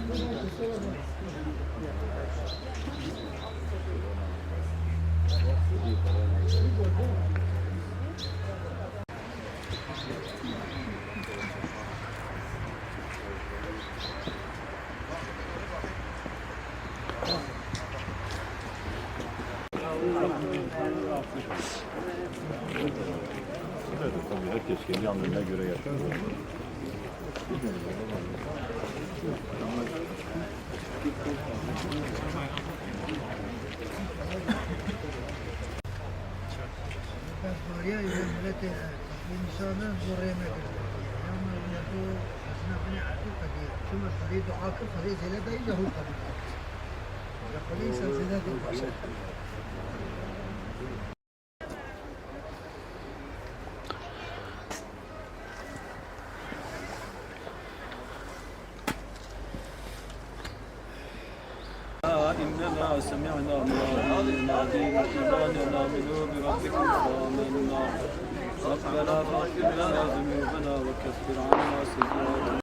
Evet, tabii herkes kendi anlamına göre yapıyor. Korea ile millete insanın zorlayama gösteriyor. Ama bu esnafına akıl kadiyor. Çünkü kadiyo akıl kadiyo zeyla da iyice hukuk kadiyo. Ya kadiyo insan zeyla da başa. إننا سمعنا الله ينادي للإيمان أن آمنوا بربكم فآمنا ربنا فاغفر لنا ذنوبنا وكفر عنا سيئاتنا